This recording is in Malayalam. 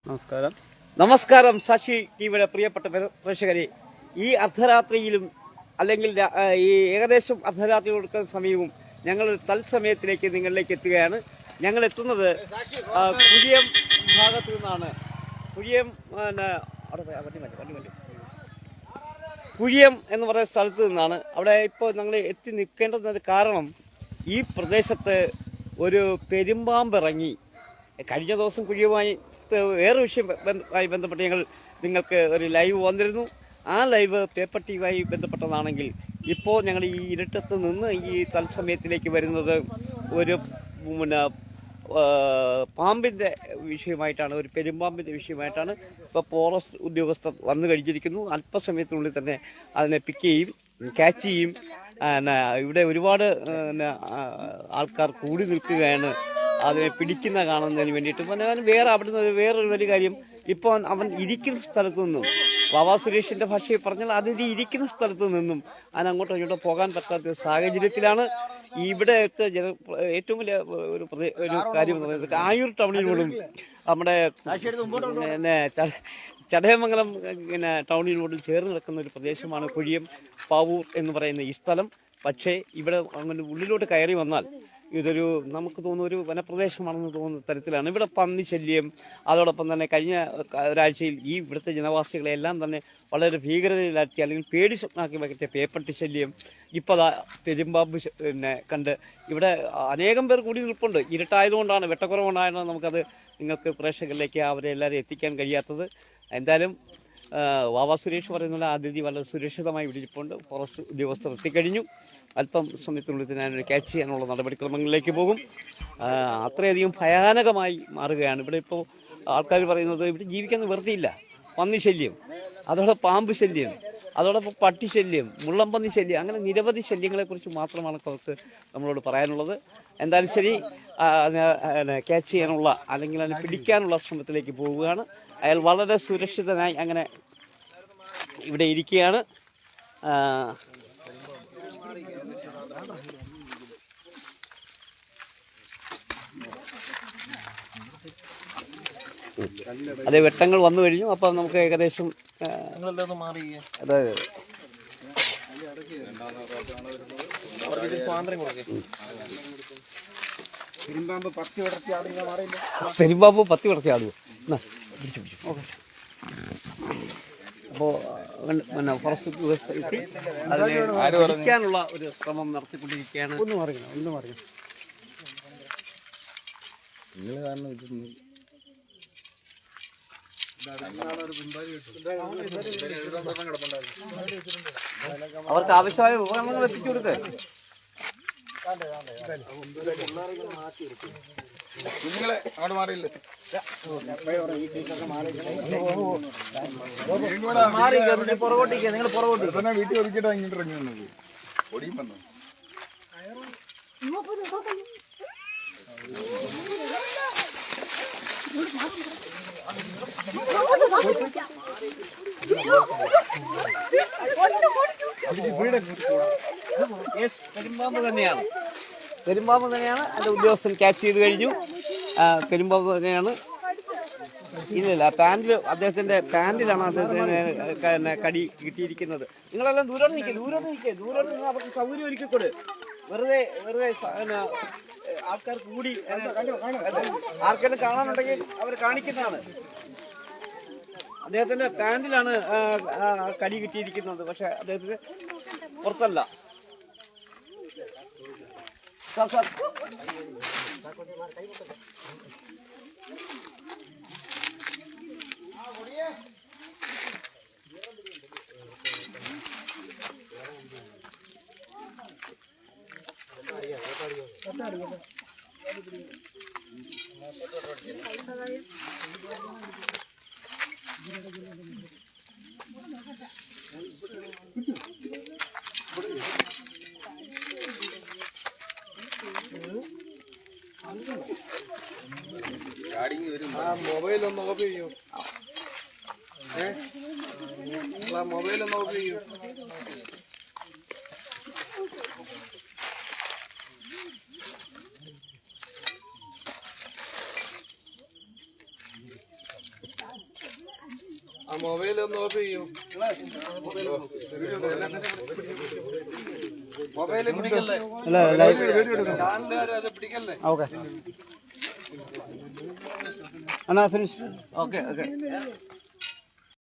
നമസ്കാരം. നമസ്കാരം സാക്ഷി ടിവിയുടെ പ്രിയപ്പെട്ട പ്രേക്ഷകരെ, ഈ അർദ്ധരാത്രിയിലും അല്ലെങ്കിൽ ഈ ഏകദേശം അർദ്ധരാത്രി കൊടുക്കുന്ന സമയവും ഞങ്ങൾ തത്സമയത്തിലേക്ക് നിങ്ങളിലേക്ക് എത്തുകയാണ്. ഞങ്ങൾ എത്തുന്നത് കുഴിയം ഭാഗത്തു നിന്നാണ്. കുഴിയം എന്ന് പറയുന്ന സ്ഥലത്ത് നിന്നാണ്. അവിടെ ഇപ്പോൾ ഞങ്ങൾ എത്തി നിൽക്കേണ്ടതിന് കാരണം ഈ പ്രദേശത്ത് ഒരു പെരുമ്പാമ്പ് ഇറങ്ങി. കഴിഞ്ഞ ദിവസം കുഴിയുമായി വേറെ വിഷയവുമായി ബന്ധപ്പെട്ട് നിങ്ങൾക്ക് ഒരു ലൈവ് വന്നിരുന്നു. ആ ലൈവ് പേപ്പർ ടിവിയുമായി ബന്ധപ്പെട്ടതാണെങ്കിൽ ഇപ്പോൾ ഞങ്ങൾ ഈ ഇരുട്ടത്ത് നിന്ന് ഈ തത്സമയത്തിലേക്ക് വരുന്നത് ഒരു പാമ്പിൻ്റെ വിഷയമായിട്ടാണ്, ഒരു പെരുമ്പാമ്പിൻ്റെ വിഷയമായിട്ടാണ്. ഇപ്പോൾ ഫോറസ്റ്റ് ഉദ്യോഗസ്ഥർ വന്നു കഴിഞ്ഞിരിക്കുന്നു. അല്പസമയത്തിനുള്ളിൽ തന്നെ അതിനെ പിക്ക് ചെയ്യും, ക്യാച്ച് ചെയ്യും. ഇവിടെ ഒരുപാട് ആൾക്കാർ കൂടി നിൽക്കുകയാണ് അതിനെ പിടിക്കുന്ന കാണുന്നതിന് വേണ്ടിയിട്ട്. പിന്നെ വേറെ അവിടുന്ന് വേറൊരു വലിയ കാര്യം, ഇപ്പോൾ അവൻ ഇരിക്കുന്ന സ്ഥലത്തു നിന്നും, വാവാ സുരേഷിന്റെ ഭാഷയിൽ പറഞ്ഞാൽ അതിഥി ഇരിക്കുന്ന സ്ഥലത്തു നിന്നും അതിനങ്ങോട്ടോ ഇങ്ങോട്ടോ പോകാൻ പറ്റാത്ത സാഹചര്യത്തിലാണ്. ഇവിടെ ഏറ്റവും വലിയ ഒരു കാര്യം എന്ന് പറയുന്നത് ആയൂർ ടൗണിനോടും നമ്മുടെ ചടയമംഗലം ടൗണിനോടും ചേർന്ന് കിടക്കുന്ന ഒരു പ്രദേശമാണ് കുഴിയം പാവൂർ എന്ന് പറയുന്ന ഈ സ്ഥലം. പക്ഷേ ഇവിടെ അങ്ങനെ ഉള്ളിലോട്ട് കയറി വന്നാൽ ഇതൊരു നമുക്ക് തോന്നുന്ന ഒരു വനപ്രദേശമാണെന്ന് തോന്നുന്ന തരത്തിലാണ്. ഇവിടെ പന്നി ശല്യം, അതോടൊപ്പം തന്നെ കഴിഞ്ഞ ഒരാഴ്ചയിൽ ഈ ഇവിടുത്തെ ജനവാസികളെല്ലാം തന്നെ വളരെ ഭീകരതയിലാക്കി അല്ലെങ്കിൽ പേടി സ്വപ്നാക്കി പറ്റിയ പേപ്പട്ടി ശല്യം. ഇപ്പോൾ അതാ പെരുമ്പാമ്പ് കണ്ട് ഇവിടെ അനേകം പേർ കൂടി നിൽപ്പുണ്ട്. ഇരുട്ടായതുകൊണ്ടാണ്, വെട്ടക്കുറവുകൊണ്ടാണ് നമുക്കത് നിങ്ങൾക്ക് പ്രേക്ഷകരിലേക്ക് അവരെ എല്ലാവരും എത്തിക്കാൻ കഴിയാത്തത്. എന്തായാലും വാവാ സുരേഷ് പറയുന്നത് അതിഥി വളരെ സുരക്ഷിതമായി വിടിച്ചിട്ടുണ്ട്. ഫോറസ്റ്റ് ഉദ്യോഗസ്ഥർ എത്തിക്കഴിഞ്ഞു. അല്പം സമയത്തിനുള്ളിൽ തന്നെ അതിനെ ക്യാച്ച് ചെയ്യാനുള്ള നടപടിക്രമങ്ങളിലേക്ക് പോകും. അത്രയധികം ഭയാനകമായി മാറുകയാണ്. ഇവിടെ ഇപ്പോൾ ആൾക്കാർ പറയുന്നത് ഇവിടെ ജീവിക്കാൻ നിവൃത്തിയില്ല. പന്നി ശല്യം, അതോടൊപ്പം പാമ്പ് ശല്യം, അതോടൊപ്പം പട്ടി ശല്യം, മുള്ളംപന്നി ശല്യം, അങ്ങനെ നിരവധി ശല്യങ്ങളെക്കുറിച്ച് മാത്രമാണ് അവർക്ക് നമ്മളോട് പറയാനുള്ളത്. എന്തായാലും ശരി, ക്യാച്ച് ചെയ്യാനുള്ള അല്ലെങ്കിൽ അതിനെ പിടിക്കാനുള്ള ശ്രമത്തിലേക്ക് പോവുകയാണ്. അയാൾ വളരെ സുരക്ഷിതനായി അങ്ങനെ ഇവിടെ ഇരിക്കുകയാണ്. അതെ, വെട്ടങ്ങൾ വന്നു കഴിഞ്ഞു. അപ്പം നമുക്ക് ഏകദേശം അതായത് പെരുമ്പാമ്പ് പത്തി വിടർത്തി ആടുക. അപ്പോൾ ഫോറസ്റ്റ് ഉദ്യോഗസ്ഥ എത്തി അതിനെ അടിക്കാനുള്ള ഒരു ശ്രമം നടത്തിക്കൊണ്ടിരിക്കുകയാണ്. ഒന്ന് മറിയണം നിങ്ങൾ കാരണം അവർക്ക് ആവശ്യമായ ഉപകരണങ്ങൾ എത്തിച്ചു കൊടുത്ത് കുഞ്ഞുങ്ങളെ അങ്ങോട്ട് മാറിയില്ലേ, പുറകോട്ടേക്ക് നിങ്ങൾ പുറകോട്ടേക്ക് വീട്ടിൽ ഒതുക്കിയിട്ടാ ഇങ്ങോട്ട് ഇറങ്ങി വന്നത്. പൊടിയും വന്നു പെരുമ്പാമ്പ് തന്നെയാണ് അതിന്റെ ഉദ്യോഗസ്ഥൻ ക്യാച്ച് ചെയ്ത് കഴിഞ്ഞു. പെരുമ്പാമ്പ് തന്നെയാണ്. ഇല്ല, പാന്റിൽ അദ്ദേഹത്തിന്റെ പാന്റിലാണ് അദ്ദേഹത്തിന് കടി കിട്ടിയിരിക്കുന്നത്. നിങ്ങളെല്ലാം ദൂരോട്ട് നിന്ന് അവർക്ക് സൗകര്യം ഒരുക്കിക്കൊട്. വെറുതെ ആൾക്കാർ കൂടി ആർക്കെല്ലാം കാണാനുണ്ടെങ്കിൽ അവർ കാണിക്കുന്നതാണ്. അദ്ദേഹത്തിന്റെ പാന്റിലാണ് കടി കിട്ടിയിരിക്കുന്നത്. പക്ഷെ അദ്ദേഹത്തിന് പുറത്തല്ല. മൊബൈലൊന്ന് ഓഫ് ചെയ്യൂ. മൊബൈലൊന്ന് ഓഫ് ചെയ്യൂ. മൊബൈൽ ഒന്ന് ഓഫ് ചെയ്യൂ. മൊബൈല് പിടിക്കല്ലേ, ചാനലുകാരെ അത് പിടിക്കല്ലേ. ഓക്കെ അണ്ണാ ഫിനിഷ്. ഓക്കെ.